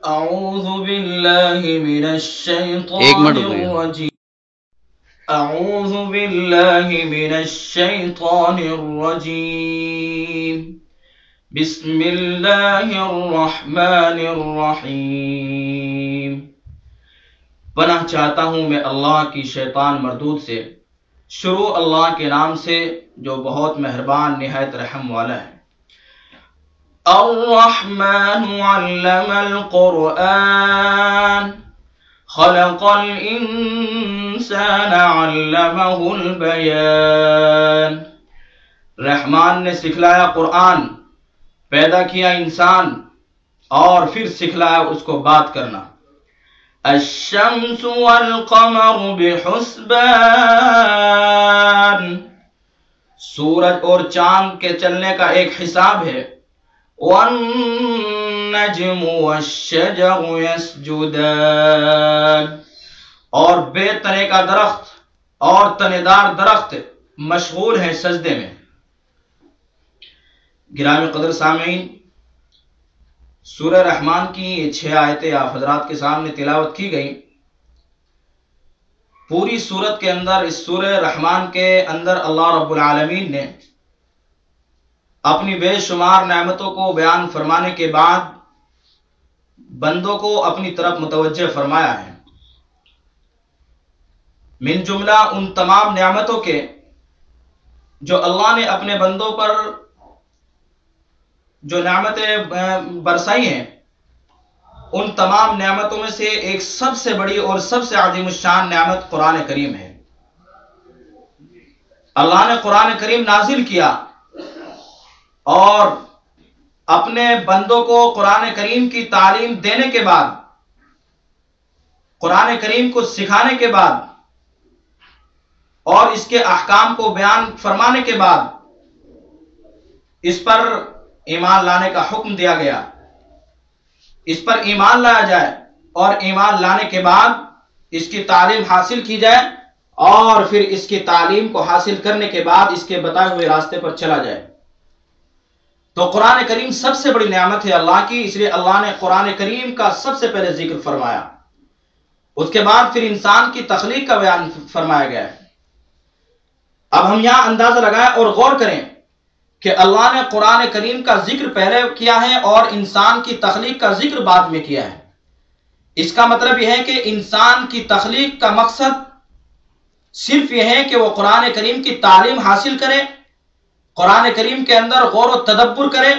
أعوذ بالله من الشيطان الرجيم أعوذ بالله من الشيطان الرجيم بسم الله الرحمن الرحیم۔ پناہ چاہتا ہوں میں اللہ کی شیطان مردود سے۔ شروع اللہ کے نام سے جو بہت مہربان نہایت رحم والا ہے۔ الرحمن علم القرآن خلق الانسان علمه البیان۔ رحمان نے سکھلایا قرآن، پیدا کیا انسان اور پھر سکھلایا اس کو بات کرنا۔ الشمس والقمر بحسبان، سورج اور چاند کے چلنے کا ایک حساب ہے۔ والنجم والشجر يسجدان، اور بے تنے کا درخت اور تنے دار درخت مشغول ہیں سجدے میں۔ گرامی قدر سامعین، سورہ رحمان کی یہ 6 آیتیں آپ حضرات کے سامنے تلاوت کی گئی۔ پوری سورت کے اندر، اس سورہ رحمان کے اندر اللہ رب العالمین نے اپنی بے شمار نعمتوں کو بیان فرمانے کے بعد بندوں کو اپنی طرف متوجہ فرمایا ہے۔ من جملہ ان تمام نعمتوں کے جو اللہ نے اپنے بندوں پر جو نعمتیں برسائی ہیں، ان تمام نعمتوں میں سے ایک سب سے بڑی اور سب سے عظیم الشان نعمت قرآن کریم ہے۔ اللہ نے قرآن کریم نازل کیا اور اپنے بندوں کو قرآن کریم کی تعلیم دینے کے بعد، قرآن کریم کو سکھانے کے بعد اور اس کے احکام کو بیان فرمانے کے بعد اس پر ایمان لانے کا حکم دیا گیا۔ اس پر ایمان لایا جائے اور ایمان لانے کے بعد اس کی تعلیم حاصل کی جائے اور پھر اس کی تعلیم کو حاصل کرنے کے بعد اس کے بتائے ہوئے راستے پر چلا جائے۔ تو قرآن کریم سب سے بڑی نعمت ہے اللہ کی، اس لیے اللہ نے قرآن کریم کا سب سے پہلے ذکر فرمایا، اس کے بعد پھر انسان کی تخلیق کا بیان فرمایا گیا ہے۔ اب ہم یہاں اندازہ لگائیں اور غور کریں کہ اللہ نے قرآن کریم کا ذکر پہلے کیا ہے اور انسان کی تخلیق کا ذکر بعد میں کیا ہے۔ اس کا مطلب یہ ہے کہ انسان کی تخلیق کا مقصد صرف یہ ہے کہ وہ قرآن کریم کی تعلیم حاصل کرے، قرآن کریم کے اندر غور و تدبر کرے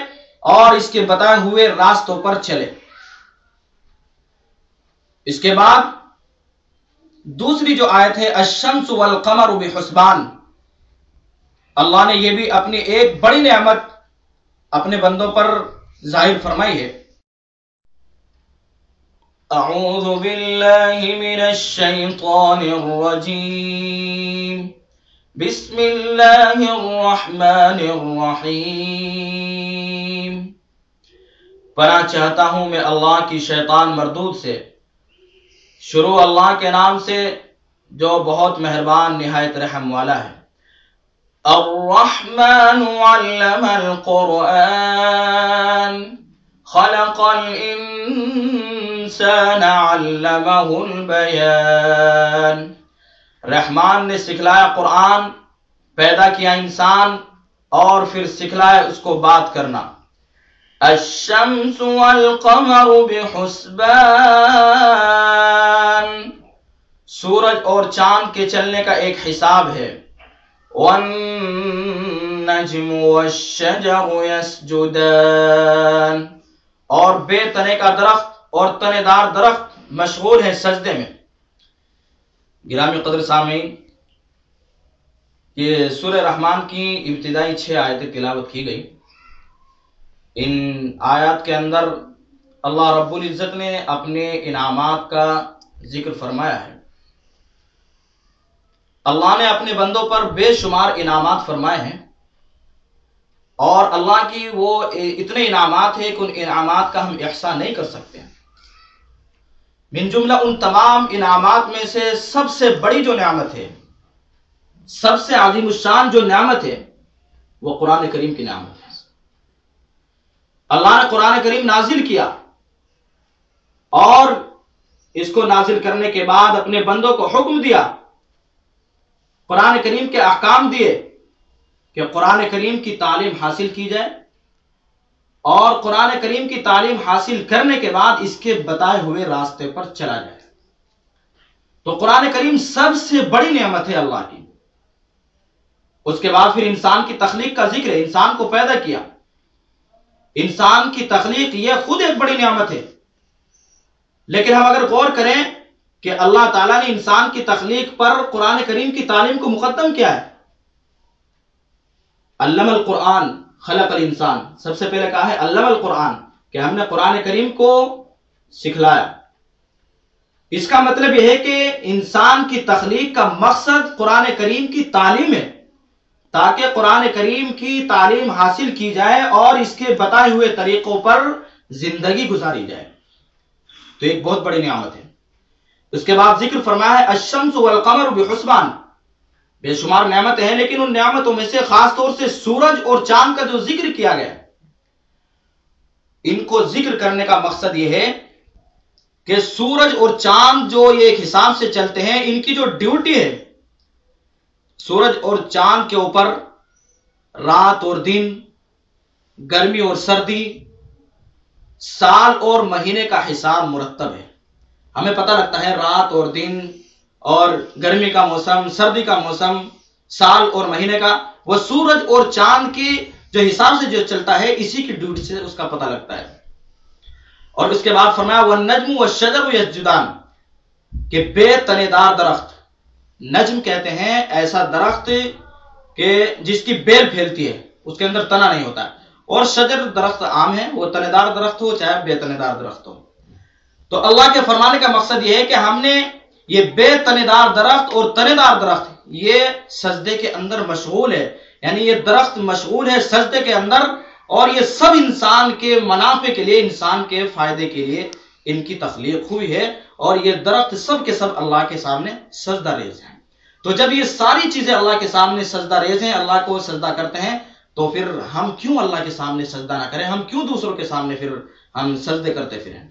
اور اس کے بتائے ہوئے راستوں پر چلے۔ اس کے بعد دوسری جو آیت ہے الشمس والقمر بحسبان، اللہ نے یہ بھی اپنی ایک بڑی نعمت اپنے بندوں پر ظاہر فرمائی ہے۔ اعوذ باللہ من الشیطان الرجیم بسم اللہ الرحمن الرحیم۔ پناہ چاہتا ہوں میں اللہ کی شیطان مردود سے۔ شروع اللہ کے نام سے جو بہت مہربان نہایت رحم والا ہے۔ الرحمن علم القرآن خلق الانسان علمه البیان۔ رحمان نے سکھلایا قرآن، پیدا کیا انسان اور پھر سکھلایا اس کو بات کرنا۔ الشمس والقمر بحسبان، سورج اور چاند کے چلنے کا ایک حساب ہے۔ والنجم والشجر يسجدان، اور بے تنے کا درخت اور تنے دار درخت مشغول ہیں سجدے میں۔ گرامی قدر سامعین، یہ سورہ رحمان کی ابتدائی 6 آیتیں تلاوت کی گئی۔ ان آیات کے اندر اللہ رب العزت نے اپنے انعامات کا ذکر فرمایا ہے۔ اللہ نے اپنے بندوں پر بے شمار انعامات فرمائے ہیں اور اللہ کی وہ اتنے انعامات ہیں کہ ان انعامات کا ہم احصاء نہیں کر سکتے۔ من جملہ ان تمام انعامات میں سے سب سے بڑی جو نعمت ہے، سب سے عظیم الشان جو نعمت ہے، وہ قرآن کریم کی نعمت ہے۔ اللہ نے قرآن کریم نازل کیا اور اس کو نازل کرنے کے بعد اپنے بندوں کو حکم دیا، قرآن کریم کے احکام دیے کہ قرآن کریم کی تعلیم حاصل کی جائے، اور قرآن کریم کی تعلیم حاصل کرنے کے بعد اس کے بتائے ہوئے راستے پر چلا جائے۔ تو قرآن کریم سب سے بڑی نعمت ہے اللہ کی۔ اس کے بعد پھر انسان کی تخلیق کا ذکر ہے، انسان کو پیدا کیا۔ انسان کی تخلیق یہ خود ایک بڑی نعمت ہے، لیکن ہم اگر غور کریں کہ اللہ تعالیٰ نے انسان کی تخلیق پر قرآن کریم کی تعلیم کو مقدم کیا ہے۔ علم القرآن خلق الانسان، سب سے پہلے کہا ہے علم القرآن، کہ ہم نے قرآن کریم کو سکھلایا۔ اس کا مطلب یہ ہے کہ انسان کی تخلیق کا مقصد قرآن کریم کی تعلیم ہے، تاکہ قرآن کریم کی تعلیم حاصل کی جائے اور اس کے بتائے ہوئے طریقوں پر زندگی گزاری جائے۔ تو ایک بہت بڑی نعمت ہے۔ اس کے بعد ذکر فرمایا ہے الشمس والقمر بحسبان، بے شمار نعمتیں ہیں، لیکن ان نعمتوں میں سے خاص طور سے سورج اور چاند کا جو ذکر کیا گیا ہے، ان کو ذکر کرنے کا مقصد یہ ہے کہ سورج اور چاند جو یہ ایک حساب سے چلتے ہیں، ان کی جو ڈیوٹی ہے، سورج اور چاند کے اوپر رات اور دن، گرمی اور سردی، سال اور مہینے کا حساب مرتب ہے۔ ہمیں پتہ لگتا ہے رات اور دن اور گرمی کا موسم، سردی کا موسم، سال اور مہینے کا، وہ سورج اور چاند کی جو حساب سے جو چلتا ہے، اسی کی ڈیوٹی سے اس کا پتہ لگتا ہے۔ اور اس کے بعد فرمایا والنجم والشجر یسجدان، کہ بے تنے دار درخت، نجم کہتے ہیں ایسا درخت کہ جس کی بیل پھیلتی ہے، اس کے اندر تنا نہیں ہوتا ہے، اور شجر درخت عام ہے، وہ تنے دار درخت ہو چاہے بے تنے دار درخت ہو۔ تو اللہ کے فرمانے کا مقصد یہ ہے کہ ہم نے یہ بے تنے دار درخت اور تنے دار درخت یہ سجدے کے اندر مشغول ہے، یعنی یہ درخت مشغول ہے سجدے کے اندر، اور یہ سب انسان کے منافع کے لیے، انسان کے فائدے کے لیے ان کی تخلیق ہوئی ہے، اور یہ درخت سب کے سب اللہ کے سامنے سجدہ ریز ہیں۔ تو جب یہ ساری چیزیں اللہ کے سامنے سجدہ ریز ہیں، اللہ کو سجدہ کرتے ہیں، تو پھر ہم کیوں اللہ کے سامنے سجدہ نہ کریں؟ ہم کیوں دوسروں کے سامنے پھر ہم سجدے کرتے پھریں؟